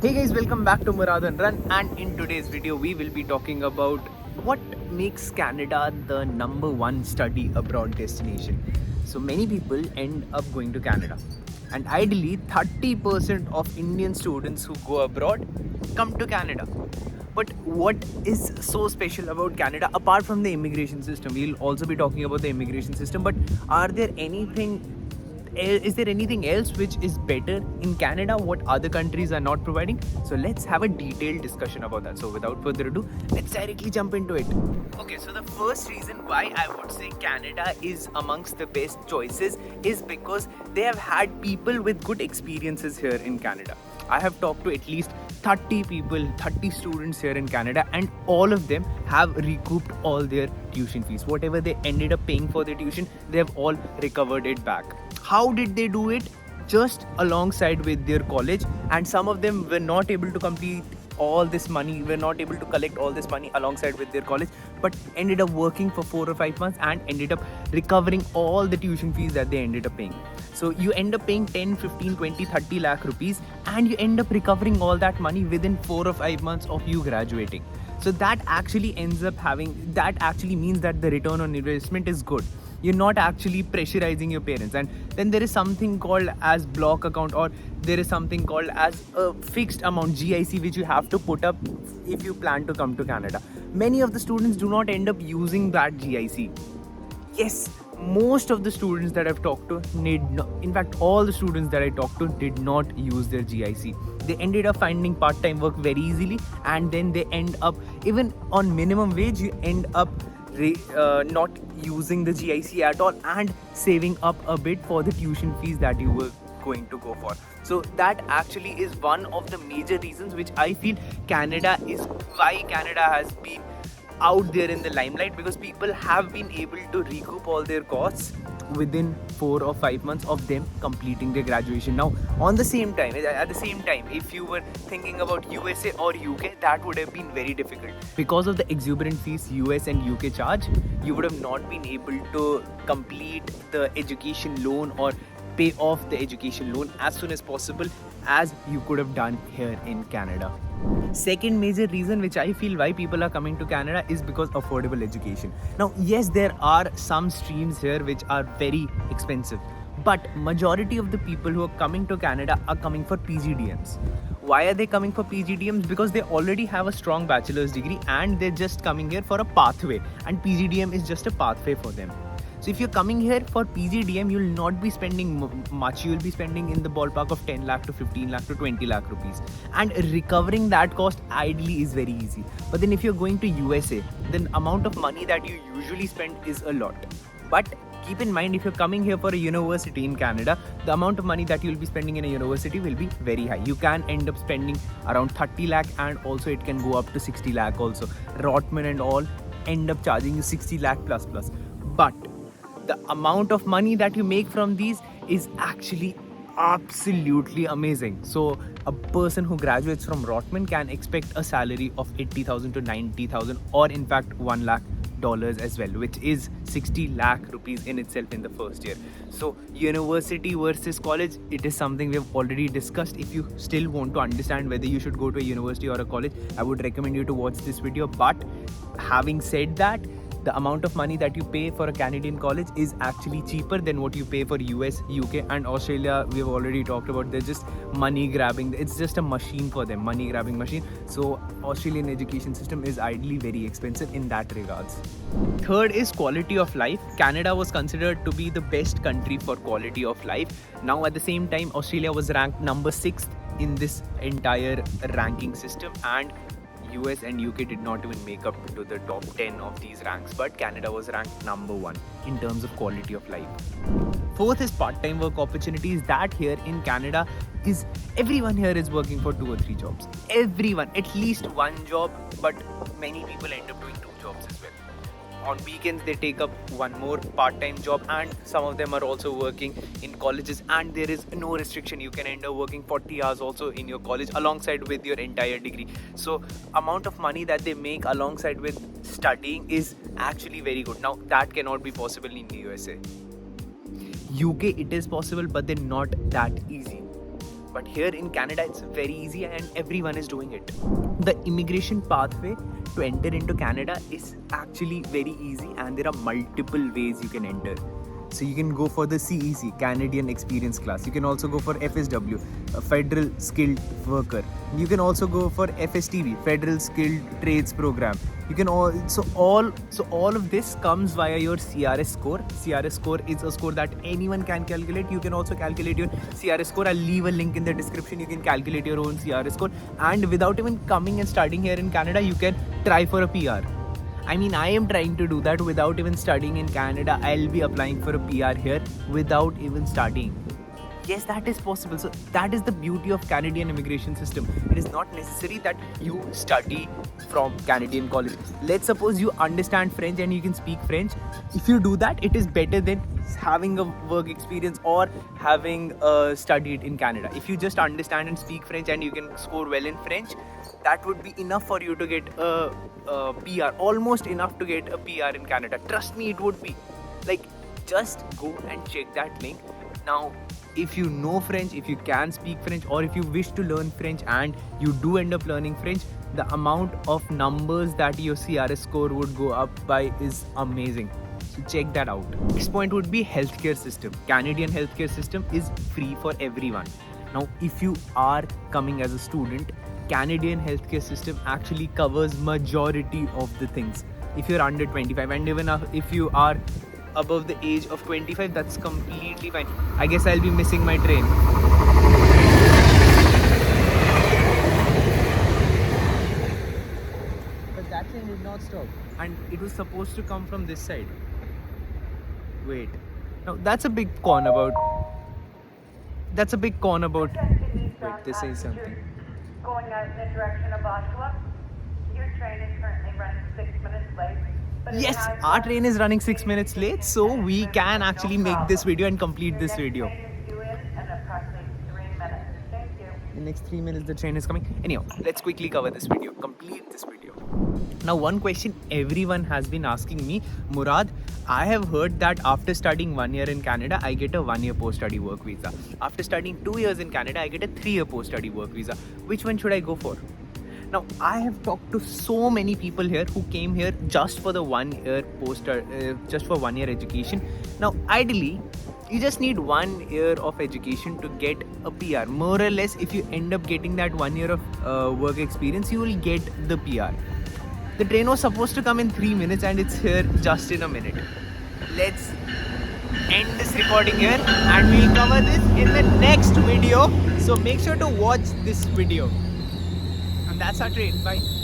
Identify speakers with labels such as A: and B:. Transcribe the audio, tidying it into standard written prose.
A: Hey guys, welcome back to Muradan Run, and in today's video we will be talking about what makes Canada the number one study abroad destination. So many people end up going to Canada, and ideally 30% of Indian students who go abroad come to Canada. But what is so special about Canada apart from the immigration system? We'll also be talking about the immigration system, but are there anything is there anything else which is better in Canada, what other countries are not providing? So let's have a detailed discussion about that. So without further ado, let's directly jump into it. Okay, so the first reason why I would say Canada is amongst the best choices is because they have had people with good experiences here in Canada. I have talked to at least 30 people, 30 students here in Canada, and all of them have recouped all their tuition fees. Whatever they ended up paying for their tuition, they have all recovered it back. How did they do it? Just alongside with their college, and some of them were not able to complete all this money, were not able to collect all this money alongside with their college, but ended up working for 4 or 5 months and ended up recovering all the tuition fees that they ended up paying. So you end up paying 10, 15, 20, 30 lakh rupees, and you end up recovering all that money within 4 or 5 months of you graduating. So that actually means that the return on investment is good. You're not actually pressurizing your parents. And then there is something called as block account, or there is something called as a fixed amount, GIC, which you have to put up if you plan to come to Canada. Many of the students do not end up using that GIC. Yes, most of the students that I've talked to in fact all the students that I talked to did not use their GIC. They ended up finding part-time work very easily, and then they end up, even on minimum wage, you end up not using the GIC at all and saving up a bit for the tuition fees that you were going to go for. So that actually is one of the major reasons which I feel why Canada has been out there in the limelight, because people have been able to recoup all their costs within 4 or 5 months of them completing their graduation. Now, at the same time, if you were thinking about USA or UK, that would have been very difficult because of the exuberant fees US and UK charge. You would have not been able to complete the education loan or pay off the education loan as soon as possible as you could have done here in Canada. Second major reason which I feel why people are coming to Canada is because affordable education. Now, yes, there are some streams here which are very expensive, but majority of the people who are coming to Canada are coming for PGDMs. Why are they coming for PGDMs? Because they already have a strong bachelor's degree and they're just coming here for a pathway, and PGDM is just a pathway for them. So if you're coming here for PGDM, you'll not be spending much. You'll be spending in the ballpark of 10 lakh to 15 lakh to 20 lakh rupees. And recovering that cost ideally is very easy. But then if you're going to USA, then amount of money that you usually spend is a lot. But keep in mind, if you're coming here for a university in Canada, the amount of money that you'll be spending in a university will be very high. You can end up spending around 30 lakh, and also it can go up to 60 lakh also. Rotman and all end up charging you 60 lakh plus. But the amount of money that you make from these is actually absolutely amazing. So a person who graduates from Rotman can expect a salary of 80,000 to 90,000, or in fact $1 lakh as well, which is 60 lakh rupees in itself in the first year. So university versus college, it is something we have already discussed. If you still want to understand whether you should go to a university or a college, I would recommend you to watch this video. But having said that, the amount of money that you pay for a Canadian college is actually cheaper than what you pay for US, UK and Australia. We have already talked about, they're just money grabbing. It's just a machine for them, money grabbing machine. So Australian education system is ideally very expensive in that regards. Third is quality of life. Canada was considered to be the best country for quality of life. Now at the same time, Australia was ranked number 6th in this entire ranking system, and US and UK did not even make up to the top 10 of these ranks, but Canada was ranked number 1 in terms of quality of life. Fourth is part-time work opportunities. That here in Canada is, everyone here is working for 2 or 3 jobs. Everyone, at least one job, but many people end up doing 2 jobs as well. On weekends they take up one more part-time job, and some of them are also working in colleges, and there is no restriction. You can end up working 40 hours also in your college alongside with your entire degree. So amount of money that they make alongside with studying is actually very good. Now that cannot be possible in the USA. UK it is possible, but then not that easy. But here in Canada, it's very easy and everyone is doing it. The immigration pathway to enter into Canada is actually very easy, and there are multiple ways you can enter. So you can go for the CEC, Canadian Experience Class. You can also go for FSW, a Federal Skilled Worker. You can also go for FSTV, Federal Skilled Trades Program. You can all of this comes via your CRS score. CRS score is a score that anyone can calculate. You can also calculate your CRS score. I'll leave a link in the description. You can calculate your own CRS score, and without even coming and studying here in Canada, you can try for a PR. I mean, I am trying to do that without even studying in Canada. I'll be applying for a PR here without even studying. Yes, that is possible. So that is the beauty of Canadian immigration system. It is not necessary that you study from Canadian college. Let's suppose you understand French and you can speak French. If you do that, it is better than having a work experience or having studied in Canada. If you just understand and speak French and you can score well in French, that would be enough for you to get a PR. Almost enough to get a PR in Canada. Trust me, it would be. Like, just go and check that link. Now, if you know French, if you can speak French, or if you wish to learn French and you do end up learning French, the amount of numbers that your CRS score would go up by is amazing. So check that out. Next point would be healthcare system. Canadian healthcare system is free for everyone. Now, if you are coming as a student, Canadian healthcare system actually covers majority of the things. If you're under 25, and even if you are above the age of 25, that's completely fine. I guess I'll be missing my train. But that train did not stop, and it was supposed to come from this side. Wait, now that's a big con about. Wait, this is something.
B: Going out in the direction of Oshawa. Your train is currently running 6 minutes late.
A: Yes, our train is running 6 minutes late, so we can actually make this video and complete this video. In the next 3 minutes, the train is coming. Anyhow, let's quickly cover this video, complete this video. Now, one question everyone has been asking me, Murad, I have heard that after studying 1 year in Canada, I get a 1 year post-study work visa. After studying 2 years in Canada, I get a 3 year post-study work visa. Which one should I go for? Now, I have talked to so many people here who came here just for the 1 year just for 1 year education. Now, ideally, you just need 1 year of education to get a PR. More or less, if you end up getting that 1 year of work experience, you will get the PR. The train was supposed to come in 3 minutes and it's here just in a minute. Let's end this recording here and we'll cover this in the next video. So make sure to watch this video. And that's our train. Bye.